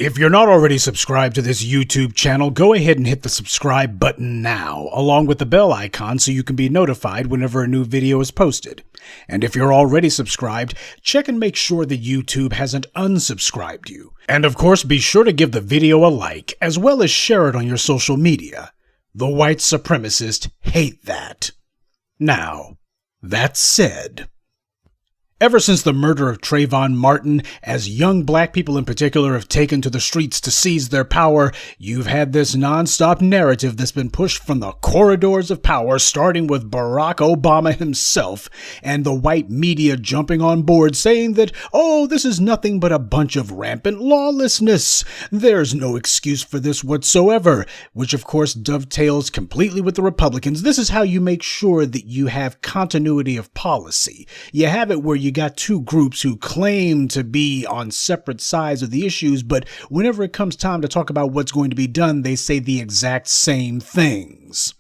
If you're not already subscribed to this YouTube channel, go ahead and hit the subscribe button now, along with the bell icon so you can be notified whenever a new video is posted. And if you're already subscribed, check and make sure that YouTube hasn't unsubscribed you. And of course, be sure to give the video a like, as well as share it on your social media. The white supremacists hate that. Now, that said, ever since the murder of Trayvon Martin, as young black people in particular have taken to the streets to seize their power, you've had this non-stop narrative that's been pushed from the corridors of power, starting with Barack Obama himself, and the white media jumping on board saying that, oh, this is nothing but a bunch of rampant lawlessness. There's no excuse for this whatsoever, which of course dovetails completely with the Republicans. This is how you make sure that you have continuity of policy. You have it where you got two groups who claim to be on separate sides of the issues, but whenever it comes time to talk about what's going to be done, they say the exact same things.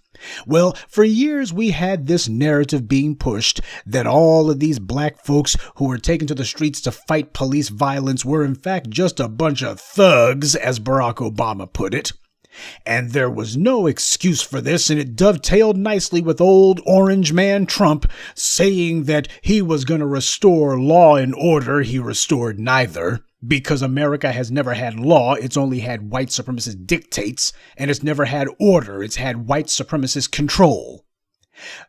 Well, for years we had this narrative being pushed that all of these black folks who were taken to the streets to fight police violence were in fact just a bunch of thugs, as Barack Obama put it. And there was no excuse for this, and it dovetailed nicely with old orange man Trump saying that he was going to restore law and order. He restored neither, because America has never had law. It's only had white supremacist dictates, and it's never had order. It's had white supremacist control.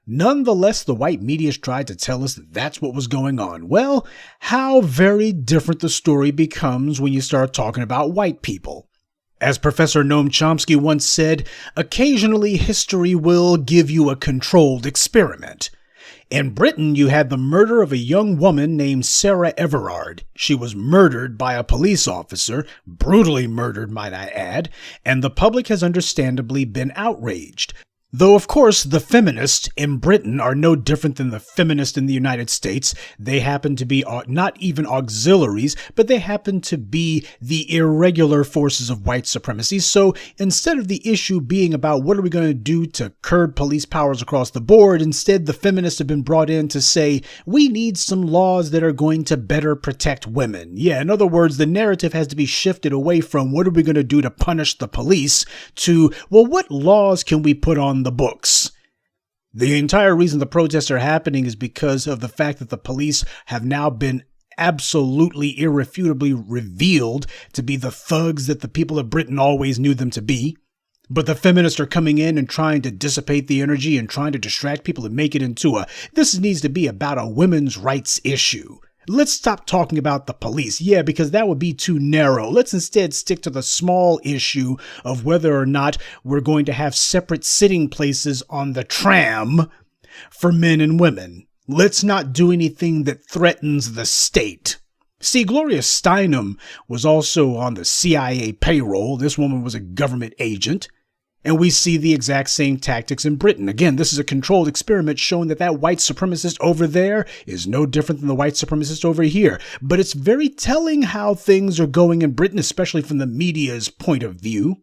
Nonetheless, the white media tried to tell us that that's what was going on. Well, how very different the story becomes when you start talking about white people. As Professor Noam Chomsky once said, occasionally history will give you a controlled experiment. In Britain, you had the murder of a young woman named Sarah Everard. She was murdered by a police officer, brutally murdered, might I add, and the public has understandably been outraged. Though, of course, the feminists in Britain are no different than the feminists in the United States. They happen to be not even auxiliaries, but they happen to be the irregular forces of white supremacy. So instead of the issue being about what are we going to do to curb police powers across the board, instead the feminists have been brought in to say, we need some laws that are going to better protect women. Yeah, in other words, the narrative has to be shifted away from what are we going to do to punish the police to, well, what laws can we put on the books? The entire reason the protests are happening is because of the fact that the police have now been absolutely irrefutably revealed to be the thugs that the people of Britain always knew them to be. But the feminists are coming in and trying to dissipate the energy and trying to distract people and make it into this needs to be about a women's rights issue. Let's stop talking about the police. Yeah, because that would be too narrow. Let's instead stick to the small issue of whether or not we're going to have separate sitting places on the tram for men and women. Let's not do anything that threatens the state. See, Gloria Steinem was also on the CIA payroll. This woman was a government agent. And we see the exact same tactics in Britain. Again, this is a controlled experiment showing that that white supremacist over there is no different than the white supremacist over here. But it's very telling how things are going in Britain, especially from the media's point of view.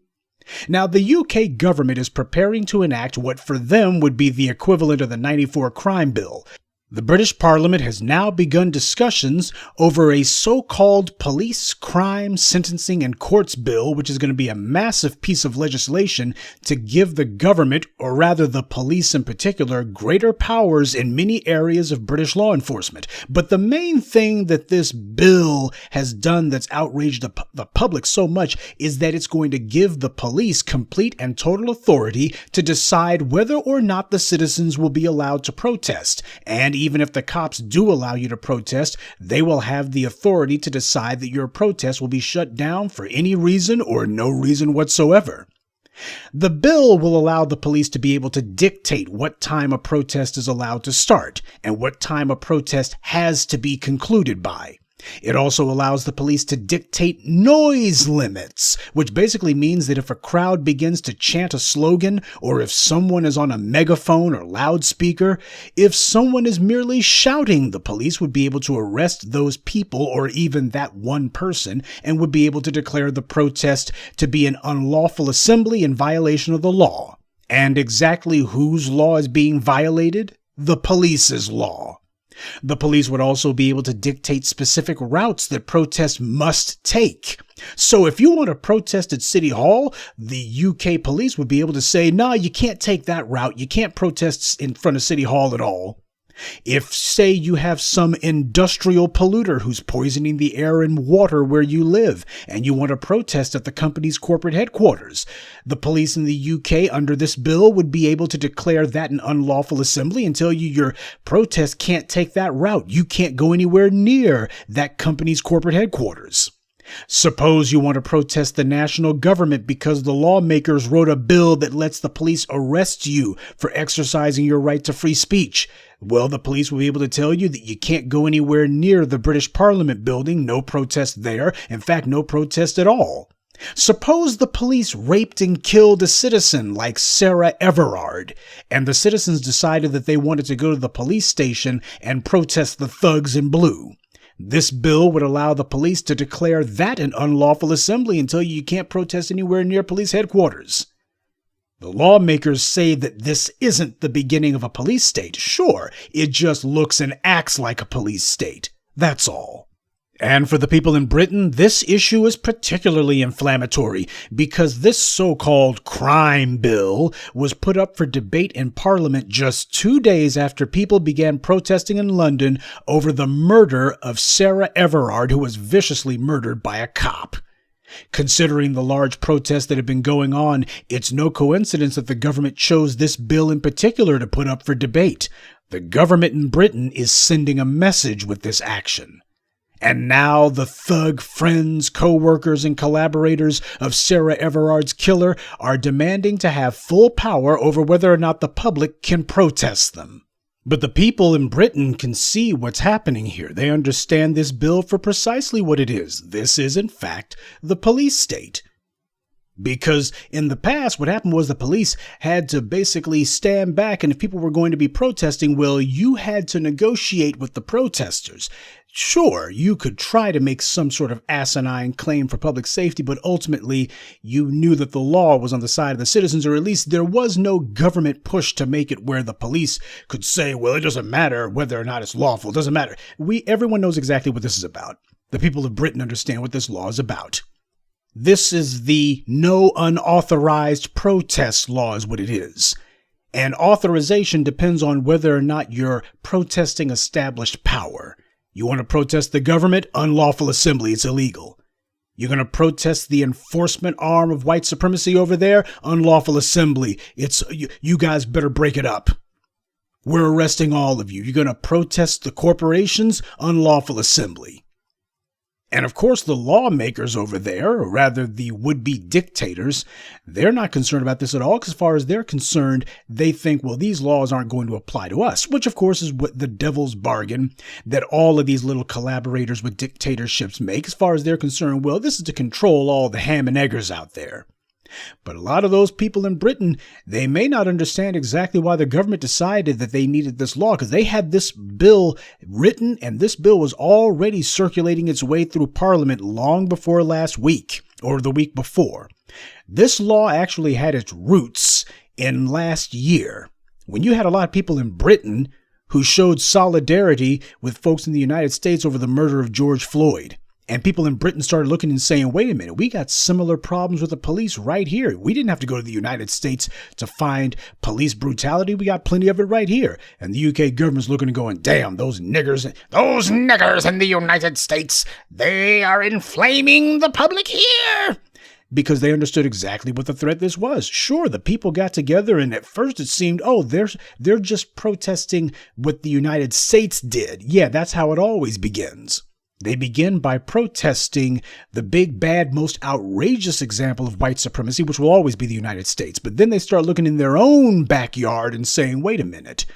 Now, the UK government is preparing to enact what for them would be the equivalent of the '94 crime bill. The British Parliament has now begun discussions over a so-called police, crime, sentencing, and courts bill, which is going to be a massive piece of legislation to give the government, or rather the police in particular, greater powers in many areas of British law enforcement. But the main thing that this bill has done that's outraged the public so much is that it's going to give the police complete and total authority to decide whether or not the citizens will be allowed to protest. And even if the cops do allow you to protest, they will have the authority to decide that your protest will be shut down for any reason or no reason whatsoever. The bill will allow the police to be able to dictate what time a protest is allowed to start and what time a protest has to be concluded by. It also allows the police to dictate noise limits, which basically means that if a crowd begins to chant a slogan, or if someone is on a megaphone or loudspeaker, if someone is merely shouting, the police would be able to arrest those people or even that one person and would be able to declare the protest to be an unlawful assembly in violation of the law. And exactly whose law is being violated? The police's law. The police would also be able to dictate specific routes that protests must take. So if you want to protest at City Hall, the UK police would be able to say, "No, you can't take that route. You can't protest in front of City Hall at all." If, say, you have some industrial polluter who's poisoning the air and water where you live, and you want to protest at the company's corporate headquarters, the police in the UK under this bill would be able to declare that an unlawful assembly and tell you your protest can't take that route. You can't go anywhere near that company's corporate headquarters. Suppose you want to protest the national government because the lawmakers wrote a bill that lets the police arrest you for exercising your right to free speech. Well, the police will be able to tell you that you can't go anywhere near the British Parliament building. No protest there. In fact, no protest at all. Suppose the police raped and killed a citizen like Sarah Everard, and the citizens decided that they wanted to go to the police station and protest the thugs in blue. This bill would allow the police to declare that an unlawful assembly and tell you can't protest anywhere near police headquarters. The lawmakers say that this isn't the beginning of a police state. Sure, it just looks and acts like a police state. That's all. And for the people in Britain, this issue is particularly inflammatory because this so-called crime bill was put up for debate in Parliament just 2 days after people began protesting in London over the murder of Sarah Everard, who was viciously murdered by a cop. Considering the large protests that have been going on, it's no coincidence that the government chose this bill in particular to put up for debate. The government in Britain is sending a message with this action. And now the thug friends, co-workers, and collaborators of Sarah Everard's killer are demanding to have full power over whether or not the public can protest them. But the people in Britain can see what's happening here. They understand this bill for precisely what it is. This is, in fact, the police state. Because in the past, what happened was the police had to basically stand back, and if people were going to be protesting, well, you had to negotiate with the protesters. Sure, you could try to make some sort of asinine claim for public safety, but ultimately you knew that the law was on the side of the citizens, or at least there was no government push to make it where the police could say, well, it doesn't matter whether or not it's lawful. It doesn't matter. Everyone knows exactly what this is about. The people of Britain understand what this law is about. This is the no unauthorized protest law is what it is. And authorization depends on whether or not you're protesting established power. You want to protest the government? Unlawful assembly. It's illegal. You're going to protest the enforcement arm of white supremacy over there? Unlawful assembly. You guys better break it up. We're arresting all of you. You're going to protest the corporations? Unlawful assembly. And of course, the lawmakers over there, or rather the would-be dictators, they're not concerned about this at all, because as far as they're concerned, they think, well, these laws aren't going to apply to us, which of course is what the devil's bargain that all of these little collaborators with dictatorships make. As far as they're concerned, well, this is to control all the ham and eggers out there. But a lot of those people in Britain, they may not understand exactly why the government decided that they needed this law, because they had this bill written, and this bill was already circulating its way through Parliament long before last week, or the week before. This law actually had its roots in last year, when you had a lot of people in Britain who showed solidarity with folks in the United States over the murder of George Floyd. And people in Britain started looking and saying, wait a minute, we got similar problems with the police right here. We didn't have to go to the United States to find police brutality. We got plenty of it right here. And the UK government's looking and going, damn, those niggers in the United States, they are inflaming the public here. Because they understood exactly what the threat this was. Sure, the people got together, and at first it seemed, oh, they're just protesting what the United States did. Yeah, that's how it always begins. They begin by protesting the big, bad, most outrageous example of white supremacy, which will always be the United States. But then they start looking in their own backyard and saying, wait a minute,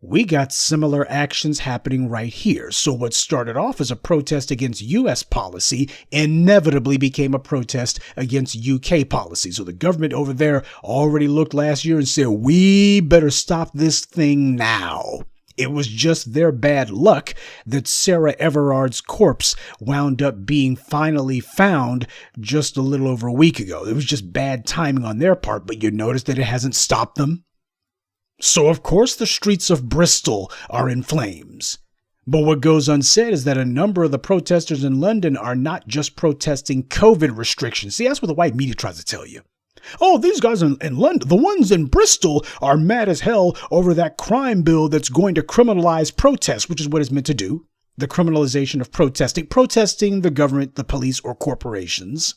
we got similar actions happening right here. So what started off as a protest against U.S. policy inevitably became a protest against UK policy. So the government over there already looked last year and said, we better stop this thing now. It was just their bad luck that Sarah Everard's corpse wound up being finally found just a little over a week ago. It was just bad timing on their part, but you notice that it hasn't stopped them. So, of course, the streets of Bristol are in flames. But what goes unsaid is that a number of the protesters in London are not just protesting COVID restrictions. See, that's what the white media tries to tell you. Oh, these guys in London, the ones in Bristol, are mad as hell over that crime bill that's going to criminalize protest, which is what it's meant to do. The criminalization of protesting the government, the police, or corporations.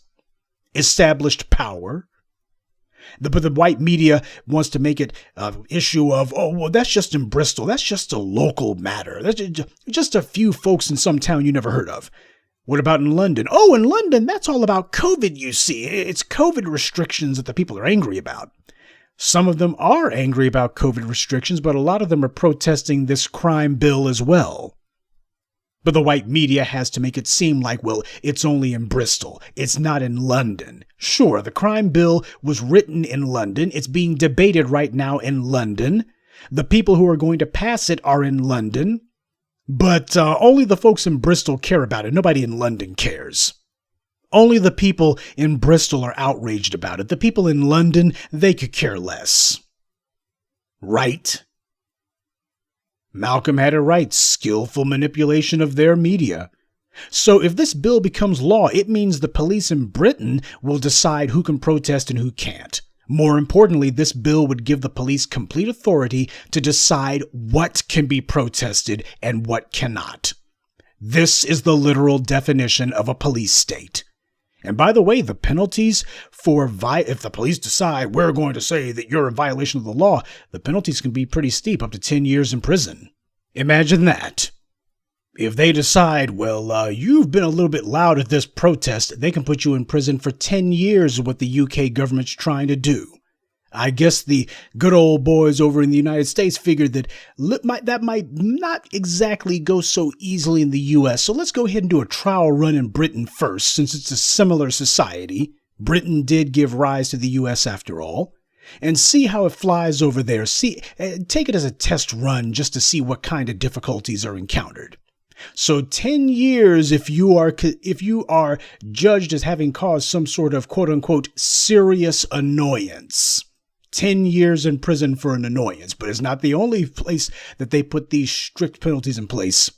Established power. But the white media wants to make it an issue of, oh, well, that's just in Bristol. That's just a local matter. That's just a few folks in some town you never heard of. What about in London? Oh, in London, that's all about COVID, you see. It's COVID restrictions that the people are angry about. Some of them are angry about COVID restrictions, but a lot of them are protesting this crime bill as well. But the white media has to make it seem like, well, it's only in Bristol. It's not in London. Sure, the crime bill was written in London. It's being debated right now in London. The people who are going to pass it are in London. But only the folks in Bristol care about it. Nobody in London cares. Only the people in Bristol are outraged about it. The people in London, they could care less. Right? Malcolm had it right. Skillful manipulation of their media. So if this bill becomes law, it means the police in Britain will decide who can protest and who can't. More importantly, this bill would give the police complete authority to decide what can be protested and what cannot. This is the literal definition of a police state. And by the way, the penalties for if the police decide we're going to say that you're in violation of the law, the penalties can be pretty steep, up to 10 years in prison. Imagine that. If they decide, well, you've been a little bit loud at this protest, they can put you in prison for 10 years, what the UK government's trying to do. I guess the good old boys over in the United States figured that that might not exactly go so easily in the US. So let's go ahead and do a trial run in Britain first, since it's a similar society. Britain did give rise to the US after all. And see how it flies over there. Take it as a test run just to see what kind of difficulties are encountered. So 10 years if you are judged as having caused some sort of quote unquote serious annoyance. 10 years in prison for an annoyance, but it's not the only place that they put these strict penalties in place.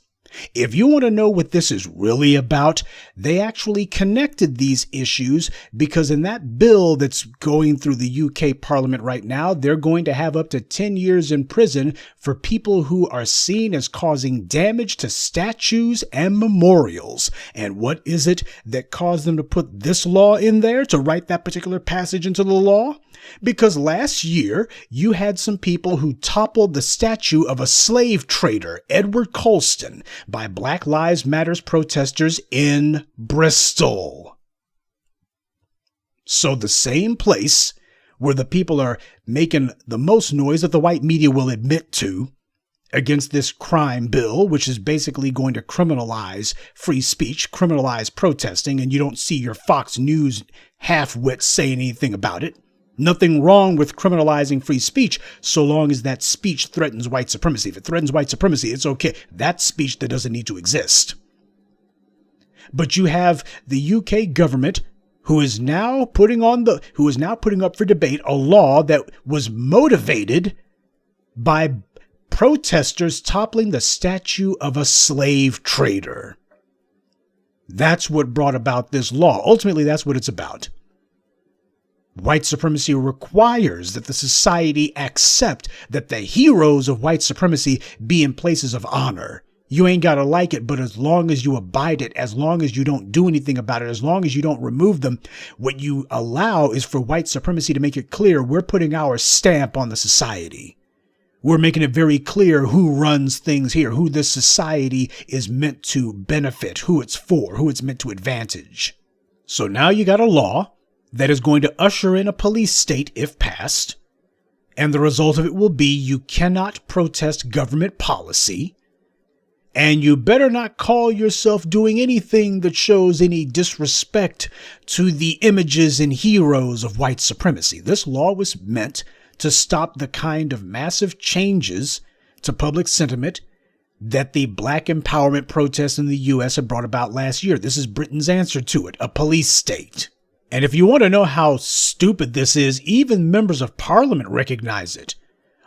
If you want to know what this is really about, they actually connected these issues because in that bill that's going through the UK Parliament right now, they're going to have up to 10 years in prison for people who are seen as causing damage to statues and memorials. And what is it that caused them to put this law in there, to write that particular passage into the law? Because last year, you had some people who toppled the statue of a slave trader, Edward Colston, by Black Lives Matter protesters in Bristol. So the same place where the people are making the most noise that the white media will admit to against this crime bill, which is basically going to criminalize free speech, criminalize protesting, and you don't see your Fox News half-wits saying anything about it. Nothing wrong with criminalizing free speech so long as that speech threatens white supremacy. If it threatens white supremacy, it's okay. That's speech that doesn't need to exist. But you have the UK government who is now putting up for debate a law that was motivated by protesters toppling the statue of a slave trader. That's what brought about this law. Ultimately, that's what it's about. White supremacy requires that the society accept that the heroes of white supremacy be in places of honor. You ain't got to like it, but as long as you abide it, as long as you don't do anything about it, as long as you don't remove them, what you allow is for white supremacy to make it clear we're putting our stamp on the society. We're making it very clear who runs things here, who this society is meant to benefit, who it's for, who it's meant to advantage. So now you got a law that is going to usher in a police state if passed, and the result of it will be you cannot protest government policy, and you better not call yourself doing anything that shows any disrespect to the images and heroes of white supremacy. This law was meant to stop the kind of massive changes to public sentiment that the black empowerment protests in the U.S. had brought about last year. This is Britain's answer to it, a police state. And if you want to know how stupid this is, even members of parliament recognize it.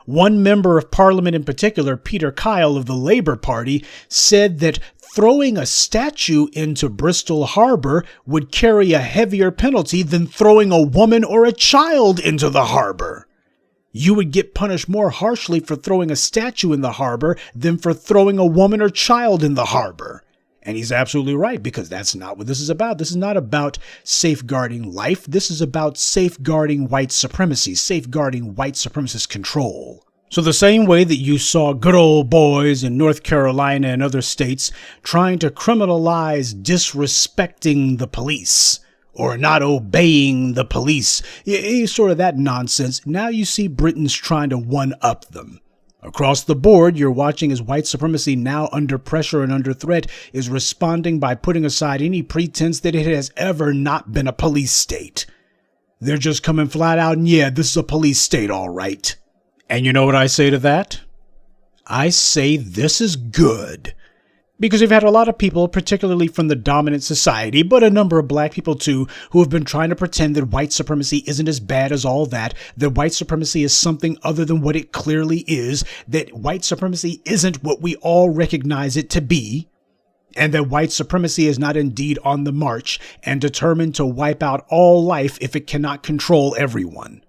One member of parliament in particular, Peter Kyle of the Labour Party, said that throwing a statue into Bristol Harbor would carry a heavier penalty than throwing a woman or a child into the harbor. You would get punished more harshly for throwing a statue in the harbor than for throwing a woman or child in the harbor. And he's absolutely right, because that's not what this is about. This is not about safeguarding life. This is about safeguarding white supremacy, safeguarding white supremacist control. So the same way that you saw good old boys in North Carolina and other states trying to criminalize disrespecting the police or not obeying the police, sort of that nonsense, now you see Britons trying to one-up them. Across the board, you're watching as white supremacy, now under pressure and under threat, is responding by putting aside any pretense that it has ever not been a police state. They're just coming flat out and, yeah, this is a police state, all right. And you know what I say to that? I say this is good. Because you've had a lot of people, particularly from the dominant society, but a number of black people too, who have been trying to pretend that white supremacy isn't as bad as all that white supremacy is something other than what it clearly is, that white supremacy isn't what we all recognize it to be, and that white supremacy is not indeed on the march and determined to wipe out all life if it cannot control everyone.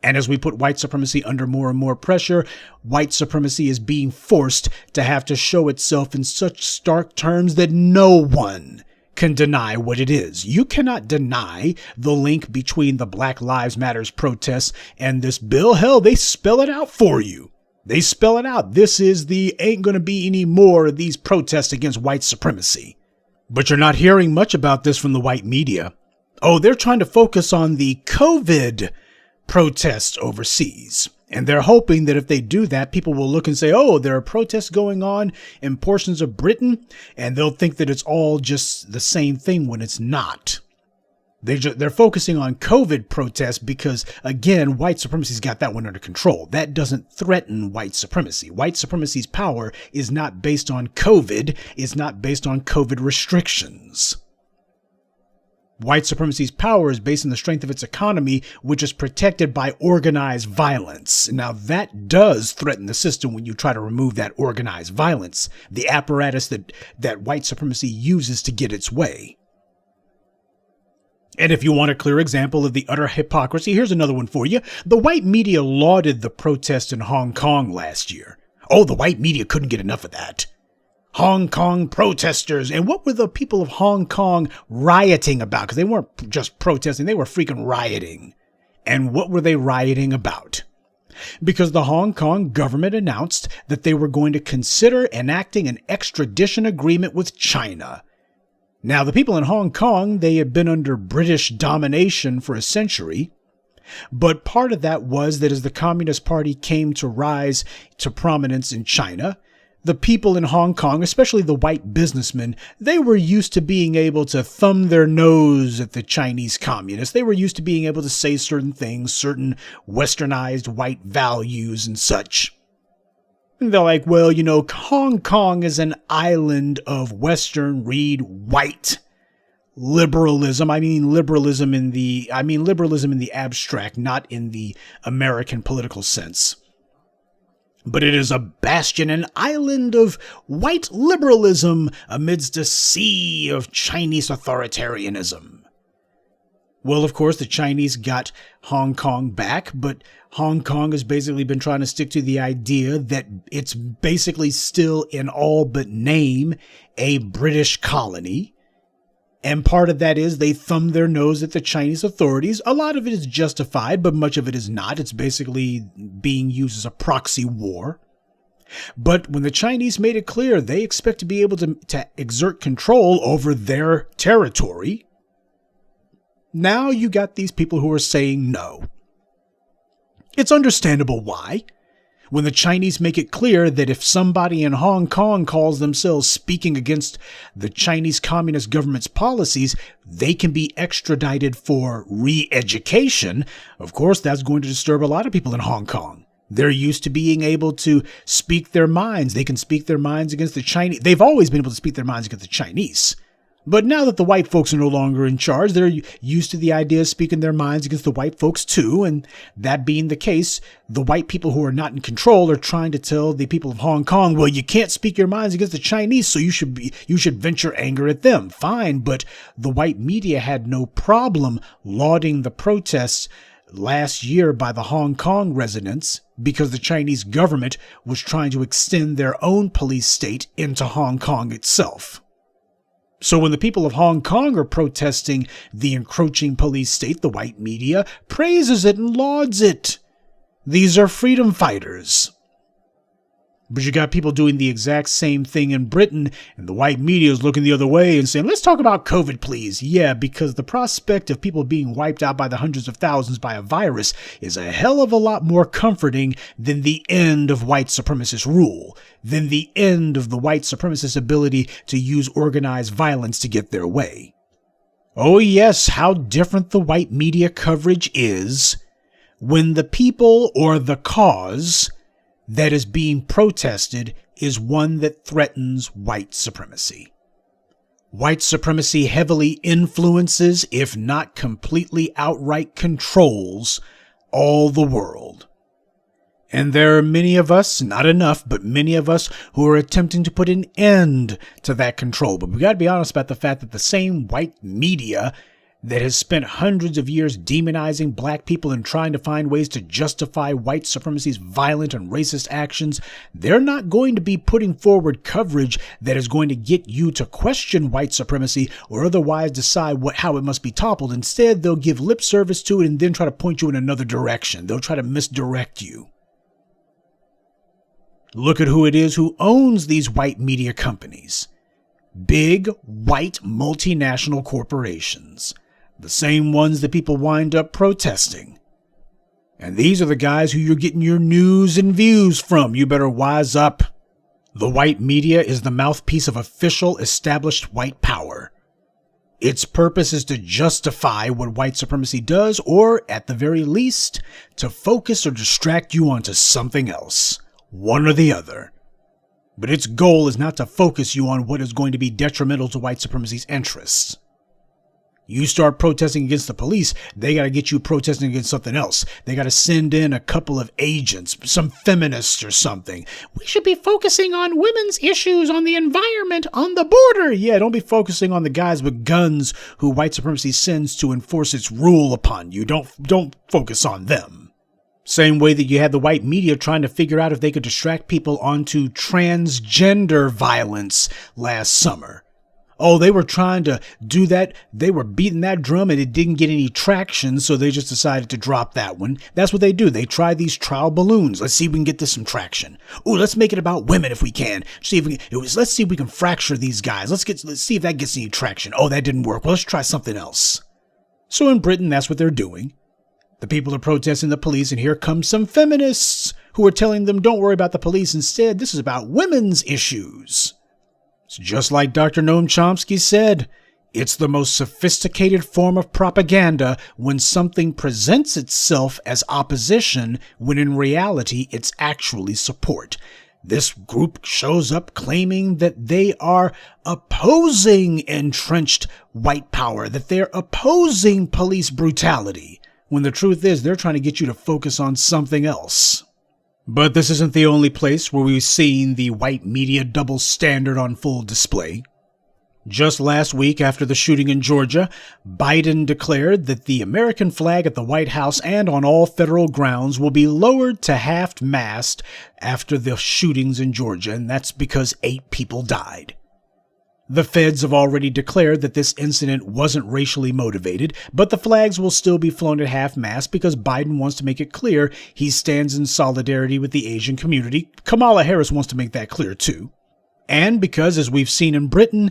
And as we put white supremacy under more and more pressure, white supremacy is being forced to have to show itself in such stark terms that no one can deny what it is. You cannot deny the link between the Black Lives Matter protests and this bill. Hell, they spell it out for you. They spell it out. This is the ain't going to be any more of these protests against white supremacy. But you're not hearing much about this from the white media. Oh, they're trying to focus on the COVID protests overseas. And they're hoping that if they do that, people will look and say, oh, there are protests going on in portions of Britain, and they'll think that it's all just the same thing when it's not. They're focusing on COVID protests because, again, white supremacy's got that one under control. That doesn't threaten white supremacy. White supremacy's power is not based on COVID. It's not based on COVID restrictions. White supremacy's power is based on the strength of its economy, which is protected by organized violence. Now, that does threaten the system when you try to remove that organized violence, the apparatus that white supremacy uses to get its way. And if you want a clear example of the utter hypocrisy, here's another one for you. The white media lauded the protest in Hong Kong last year. Oh, the white media couldn't get enough of that. Hong Kong protesters. And what were the people of Hong Kong rioting about? Because they weren't just protesting, they were freaking rioting. And what were they rioting about? Because the Hong Kong government announced that they were going to consider enacting an extradition agreement with China. Now, the people in Hong Kong, they had been under British domination for a century. But part of that was that as the Communist Party came to rise to prominence in China, the people in Hong Kong, especially the white businessmen, they were used to being able to thumb their nose at the Chinese communists. They were used to being able to say certain things, certain westernized white values and such. And they're like, well, you know, Hong Kong is an island of Western read white liberalism. I mean liberalism in the abstract, not in the American political sense. But it is a bastion, an island of white liberalism amidst a sea of Chinese authoritarianism. Well, of course, the Chinese got Hong Kong back, but Hong Kong has basically been trying to stick to the idea that it's basically still, in all but name, a British colony. And part of that is they thumb their nose at the Chinese authorities. A lot of it is justified, but much of it is not. It's basically being used as a proxy war. But when the Chinese made it clear they expect to be able to exert control over their territory, now you got these people who are saying no. It's understandable why. When the Chinese make it clear that if somebody in Hong Kong calls themselves speaking against the Chinese Communist government's policies, they can be extradited for re-education. Of course, that's going to disturb a lot of people in Hong Kong. They're used to being able to speak their minds. They can speak their minds against the Chinese. They've always been able to speak their minds against the Chinese. But now that the white folks are no longer in charge, they're used to the idea of speaking their minds against the white folks too. And that being the case, the white people who are not in control are trying to tell the people of Hong Kong, well, you can't speak your minds against the Chinese, so you should vent your anger at them. Fine, but the white media had no problem lauding the protests last year by the Hong Kong residents because the Chinese government was trying to extend their own police state into Hong Kong itself. So when the people of Hong Kong are protesting the encroaching police state, the white media praises it and lauds it. These are freedom fighters. But you got people doing the exact same thing in Britain, and the white media is looking the other way and saying, let's talk about COVID, please. Yeah, because the prospect of people being wiped out by the hundreds of thousands by a virus is a hell of a lot more comforting than the end of white supremacist rule, than the end of the white supremacist ability to use organized violence to get their way. Oh yes, how different the white media coverage is when the people or the cause that is being protested is one that threatens white supremacy. White supremacy heavily influences, if not completely outright controls, all the world. And there are many of us, not enough, but many of us who are attempting to put an end to that control. But we got to be honest about the fact that the same white media that has spent hundreds of years demonizing black people and trying to find ways to justify white supremacy's violent and racist actions, they're not going to be putting forward coverage that is going to get you to question white supremacy or otherwise decide how it must be toppled. Instead, they'll give lip service to it and then try to point you in another direction. They'll try to misdirect you. Look at who it is who owns these white media companies. Big, white, multinational corporations. The same ones that people wind up protesting. And these are the guys who you're getting your news and views from. You better wise up. The white media is the mouthpiece of official, established white power. Its purpose is to justify what white supremacy does, or, at the very least, to focus or distract you onto something else. One or the other. But its goal is not to focus you on what is going to be detrimental to white supremacy's interests. You start protesting against the police, they got to get you protesting against something else. They got to send in a couple of agents, some feminists or something. We should be focusing on women's issues, on the environment, on the border. Yeah, don't be focusing on the guys with guns who white supremacy sends to enforce its rule upon you. Don't focus on them. Same way that you had the white media trying to figure out if they could distract people onto transgender violence last summer. Oh, they were trying to do that. They were beating that drum and it didn't get any traction, so they just decided to drop that one. That's what they do. They try these trial balloons. Let's see if we can get this some traction. Ooh, let's make it about women if we can. Let's see if we can fracture these guys. Let's see if that gets any traction. Oh, that didn't work. Well, let's try something else. So in Britain, that's what they're doing. The people are protesting the police, and here comes some feminists who are telling them, don't worry about the police. Instead, this is about women's issues. It's just like Dr. Noam Chomsky said, it's the most sophisticated form of propaganda when something presents itself as opposition when in reality it's actually support. This group shows up claiming that they are opposing entrenched white power, that they're opposing police brutality, when the truth is they're trying to get you to focus on something else. But this isn't the only place where we've seen the white media double standard on full display. Just last week, after the shooting in Georgia, Biden declared that the American flag at the White House and on all federal grounds will be lowered to half-mast after the shootings in Georgia, and that's because 8 people died. The feds have already declared that this incident wasn't racially motivated, but the flags will still be flown at half-mast because Biden wants to make it clear he stands in solidarity with the Asian community. Kamala Harris wants to make that clear too. And because, as we've seen in Britain,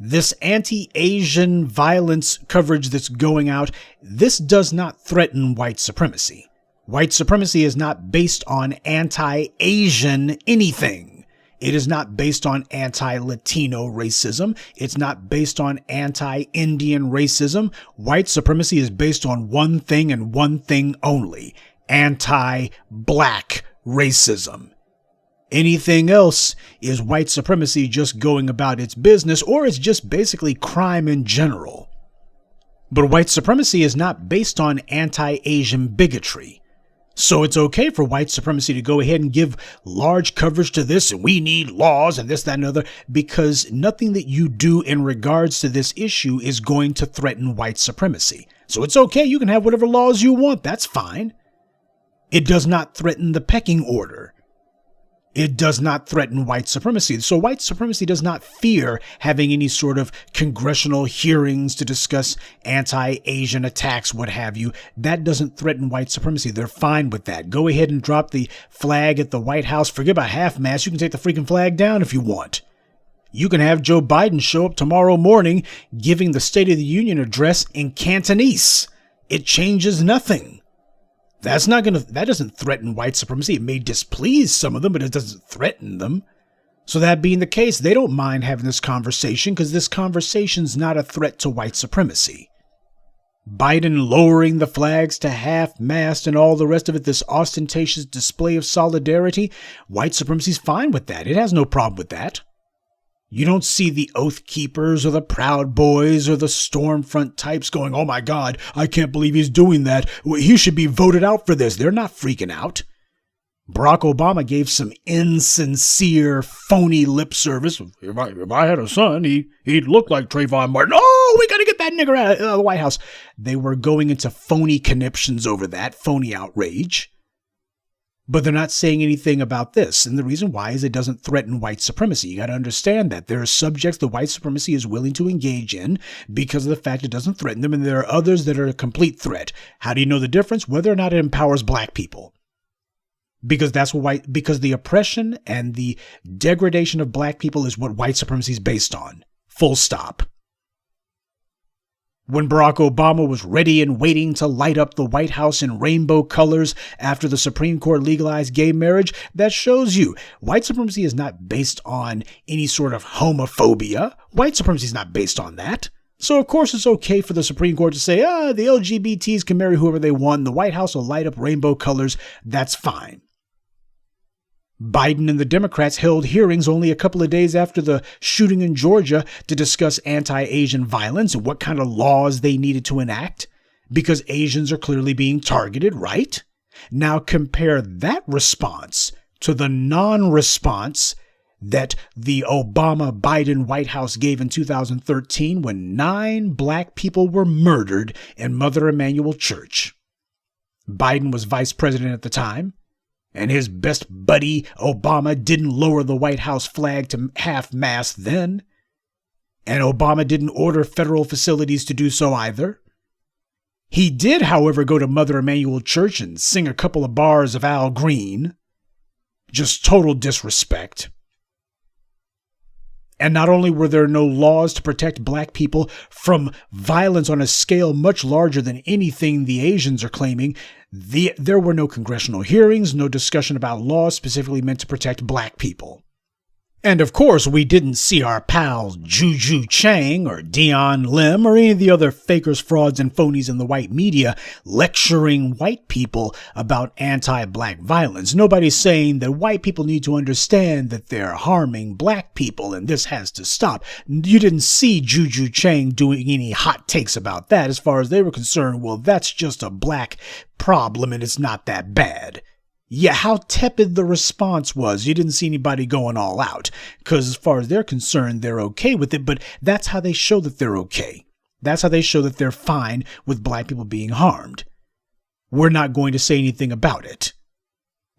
this anti-Asian violence coverage that's going out, this does not threaten white supremacy. White supremacy is not based on anti-Asian anything. It is not based on anti-Latino racism. It's not based on anti-Indian racism. White supremacy is based on one thing and one thing only: anti-black racism. Anything else is white supremacy just going about its business, or it's just basically crime in general. But white supremacy is not based on anti-Asian bigotry. So it's okay for white supremacy to go ahead and give large coverage to this, and we need laws and this, that, and other, because nothing that you do in regards to this issue is going to threaten white supremacy. So it's okay, you can have whatever laws you want, that's fine. It does not threaten the pecking order. It does not threaten white supremacy. So white supremacy does not fear having any sort of congressional hearings to discuss anti-Asian attacks, what have you. That doesn't threaten white supremacy. They're fine with that. Go ahead and drop the flag at the White House. Forget about half-mast. You can take the freaking flag down if you want. You can have Joe Biden show up tomorrow morning giving the State of the Union address in Cantonese. It changes nothing. That doesn't threaten white supremacy. It may displease some of them, but it doesn't threaten them. So that being the case, they don't mind having this conversation because this conversation's not a threat to white supremacy. Biden lowering the flags to half-mast and all the rest of it, this ostentatious display of solidarity, white supremacy's fine with that. It has no problem with that. You don't see the Oath Keepers or the Proud Boys or the Stormfront types going, oh my God, I can't believe he's doing that. He should be voted out for this. They're not freaking out. Barack Obama gave some insincere, phony lip service. If I had a son, he'd look like Trayvon Martin. Oh, we got to get that nigger out of the White House. They were going into phony conniptions over that, phony outrage. But they're not saying anything about this. And the reason why is it doesn't threaten white supremacy. You got to understand that there are subjects that white supremacy is willing to engage in because of the fact it doesn't threaten them. And there are others that are a complete threat. How do you know the difference? Whether or not it empowers black people. Because because the oppression and the degradation of black people is what white supremacy is based on. Full stop. When Barack Obama was ready and waiting to light up the White House in rainbow colors after the Supreme Court legalized gay marriage, that shows you white supremacy is not based on any sort of homophobia. White supremacy is not based on that. So, of course, it's okay for the Supreme Court to say, the LGBTs can marry whoever they want. The White House will light up rainbow colors. That's fine. Biden and the Democrats held hearings only a couple of days after the shooting in Georgia to discuss anti-Asian violence and what kind of laws they needed to enact, because Asians are clearly being targeted, right? Now compare that response to the non-response that the Obama-Biden White House gave in 2013 when 9 black people were murdered in Mother Emanuel Church. Biden was vice president at the time. And his best buddy, Obama, didn't lower the White House flag to half-mast then. And Obama didn't order federal facilities to do so either. He did, however, go to Mother Emanuel Church and sing a couple of bars of Al Green. Just total disrespect. And not only were there no laws to protect black people from violence on a scale much larger than anything the Asians are claiming, there were no congressional hearings, no discussion about laws specifically meant to protect black people. And of course, we didn't see our pals Juju Chang or Dion Lim or any of the other fakers, frauds, and phonies in the white media lecturing white people about anti-black violence. Nobody's saying that white people need to understand that they're harming black people and this has to stop. You didn't see Juju Chang doing any hot takes about that. As far as they were concerned, well, that's just a black problem and it's not that bad. Yeah, how tepid the response was. You didn't see anybody going all out. Because as far as they're concerned, they're okay with it. But that's how they show that they're okay. That's how they show that they're fine with black people being harmed. We're not going to say anything about it.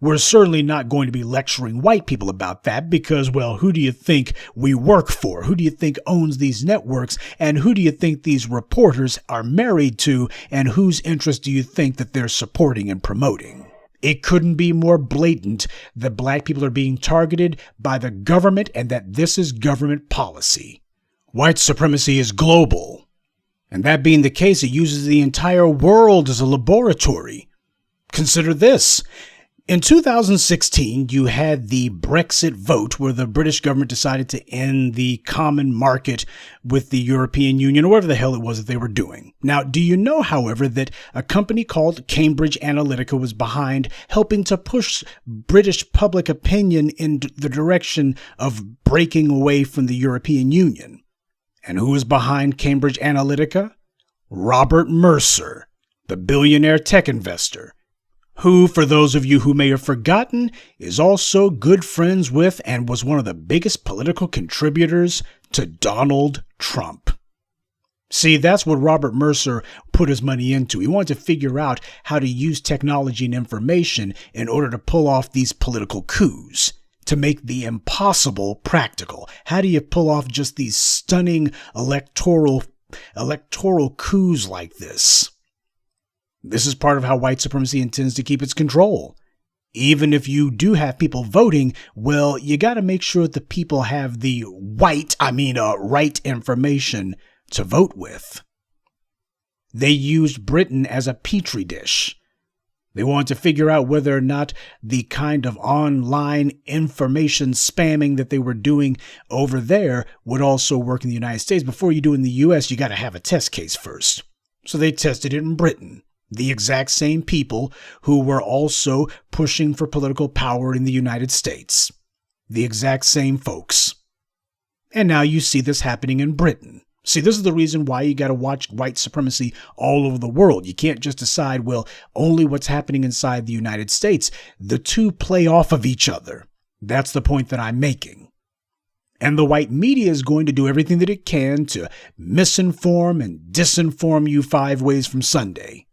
We're certainly not going to be lecturing white people about that because, well, who do you think we work for? Who do you think owns these networks? And who do you think these reporters are married to? And whose interest do you think that they're supporting and promoting? It couldn't be more blatant that black people are being targeted by the government and that this is government policy. White supremacy is global. And that being the case, it uses the entire world as a laboratory. Consider this. In 2016, you had the Brexit vote where the British government decided to end the common market with the European Union, or whatever the hell it was that they were doing. Now, do you know, however, that a company called Cambridge Analytica was behind helping to push British public opinion in the direction of breaking away from the European Union? And who is behind Cambridge Analytica? Robert Mercer, the billionaire tech investor, who, for those of you who may have forgotten, is also good friends with and was one of the biggest political contributors to Donald Trump. See, that's what Robert Mercer put his money into. He wanted to figure out how to use technology and information in order to pull off these political coups, to make the impossible practical. How do you pull off just these stunning electoral coups like this? This is part of how white supremacy intends to keep its control. Even if you do have people voting, well, you got to make sure that the people have the right information to vote with. They used Britain as a petri dish. They wanted to figure out whether or not the kind of online information spamming that they were doing over there would also work in the United States. Before you do it in the US, you got to have a test case first. So they tested it in Britain. The exact same people who were also pushing for political power in the United States. The exact same folks. And now you see this happening in Britain. See, this is the reason why you got to watch white supremacy all over the world. You can't just decide, well, only what's happening inside the United States. The two play off of each other. That's the point that I'm making. And the white media is going to do everything that it can to misinform and disinform you 5 ways from Sunday.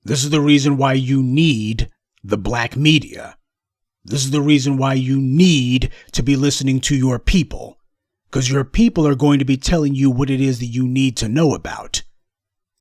This is the reason why you need the black media. This is the reason why you need to be listening to your people, because your people are going to be telling you what it is that you need to know about.